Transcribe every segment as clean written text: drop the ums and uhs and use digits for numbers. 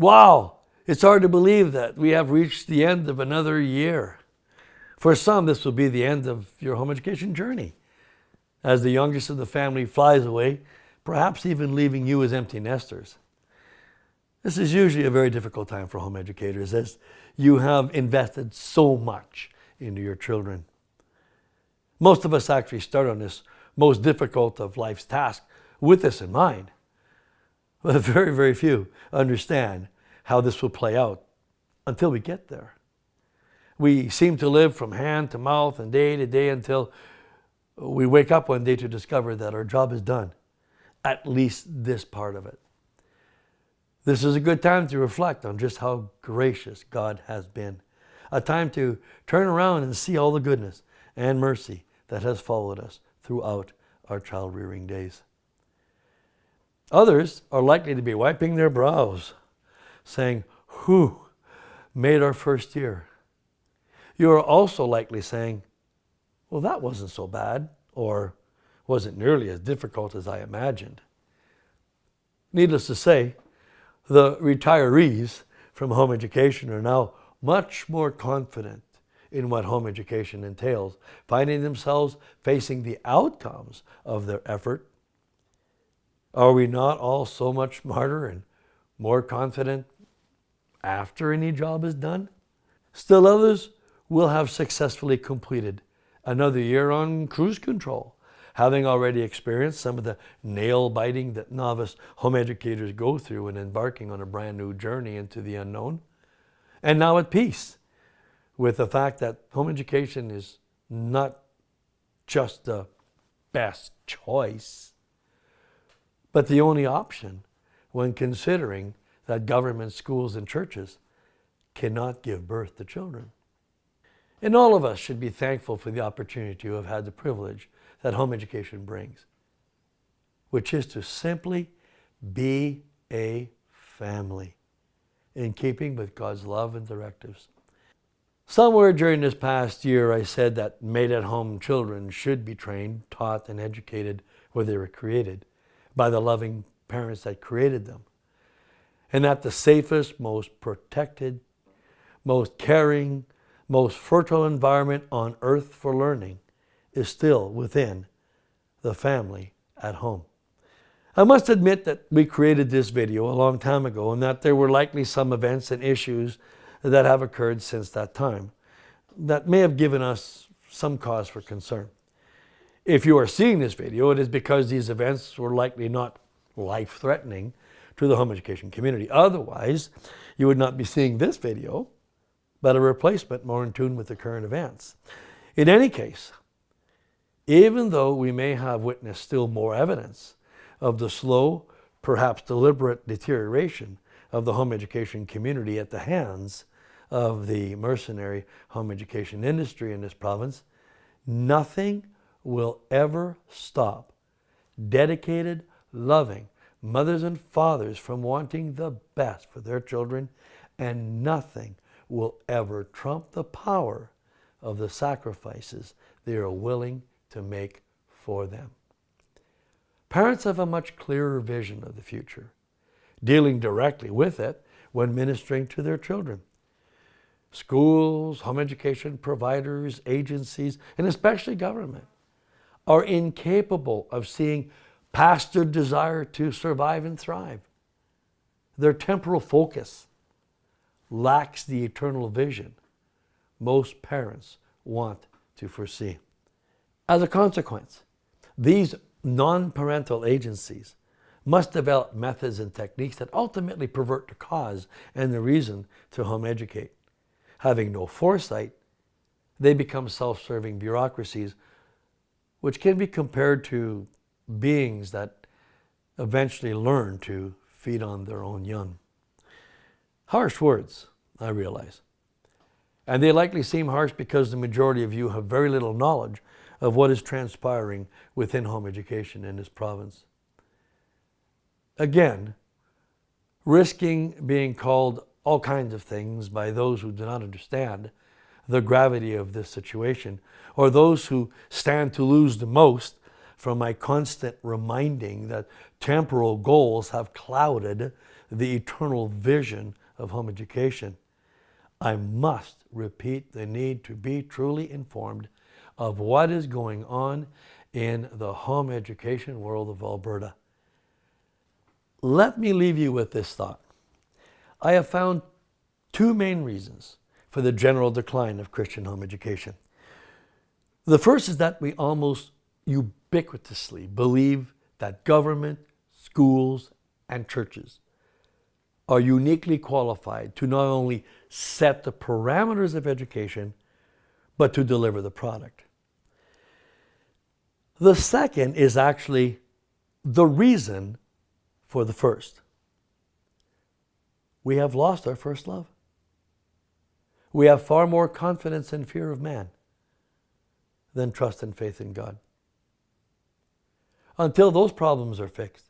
Wow, it's hard to believe that we have reached the end of another year. For some, this will be the end of your home education journey, as the youngest of the family flies away, perhaps even leaving you as empty nesters. This is usually a very difficult time for home educators, as you have invested so much into your children. Most of us actually start on this most difficult of life's tasks with this in mind. But very, very few understand how this will play out until we get there. We seem to live from hand to mouth and day to day until we wake up one day to discover that our job is done, at least this part of it. This is a good time to reflect on just how gracious God has been. A time to turn around and see all the goodness and mercy that has followed us throughout our child rearing days. Others are likely to be wiping their brows, saying, "Whew, made our first year." You are also likely saying, "Well, that wasn't so bad," or "wasn't nearly as difficult as I imagined." Needless to say, the retirees from home education are now much more confident in what home education entails, finding themselves facing the outcomes of their effort. Are we not all so much smarter and more confident after any job is done? Still others will have successfully completed another year on cruise control, having already experienced some of the nail-biting that novice home educators go through when embarking on a brand new journey into the unknown, and now at peace with the fact that home education is not just the best choice, but the only option when considering that government schools and churches cannot give birth to children. And all of us should be thankful for the opportunity to have had the privilege that home education brings, which is to simply be a family in keeping with God's love and directives. Somewhere during this past year, I said that made-at-home children should be trained, taught, and educated where they were created by the loving parents that created them, and that the safest, most protected, most caring, most fertile environment on earth for learning is still within the family at home. I must admit that we created this video a long time ago, and that there were likely some events and issues that have occurred since that time that may have given us some cause for concern. If you are seeing this video, it is because these events were likely not life-threatening to the home education community. Otherwise, you would not be seeing this video, but a replacement more in tune with the current events. In any case, even though we may have witnessed still more evidence of the slow, perhaps deliberate deterioration of the home education community at the hands of the mercenary home education industry in this province, nothing will ever stop dedicated, loving mothers and fathers from wanting the best for their children, and nothing will ever trump the power of the sacrifices they are willing to make for them. Parents have a much clearer vision of the future, dealing directly with it when ministering to their children. Schools, home education providers, agencies, and especially government are incapable of seeing past their desire to survive and thrive. Their temporal focus lacks the eternal vision most parents want to foresee. As a consequence, these non-parental agencies must develop methods and techniques that ultimately pervert the cause and the reason to home educate. Having no foresight, they become self-serving bureaucracies, which can be compared to beings that eventually learn to feed on their own young. Harsh words, I realize. And they likely seem harsh because the majority of you have very little knowledge of what is transpiring within home education in this province. Again, risking being called all kinds of things by those who do not understand the gravity of this situation, or those who stand to lose the most from my constant reminding that temporal goals have clouded the eternal vision of home education, I must repeat the need to be truly informed of what is going on in the home education world of Alberta. Let me leave you with this thought. I have found two main reasons for the general decline of Christian home education. The first is that we almost ubiquitously believe that government, schools, and churches are uniquely qualified to not only set the parameters of education, but to deliver the product. The second is actually the reason for the first. We have lost our first love. We have far more confidence and fear of man than trust and faith in God. Until those problems are fixed,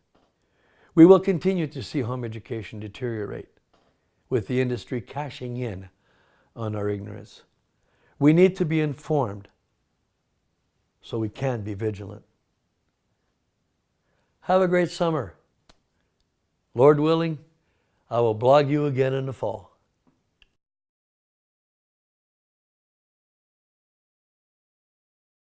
we will continue to see home education deteriorate, with the industry cashing in on our ignorance. We need to be informed so we can be vigilant. Have a great summer. Lord willing, I will blog you again in the fall.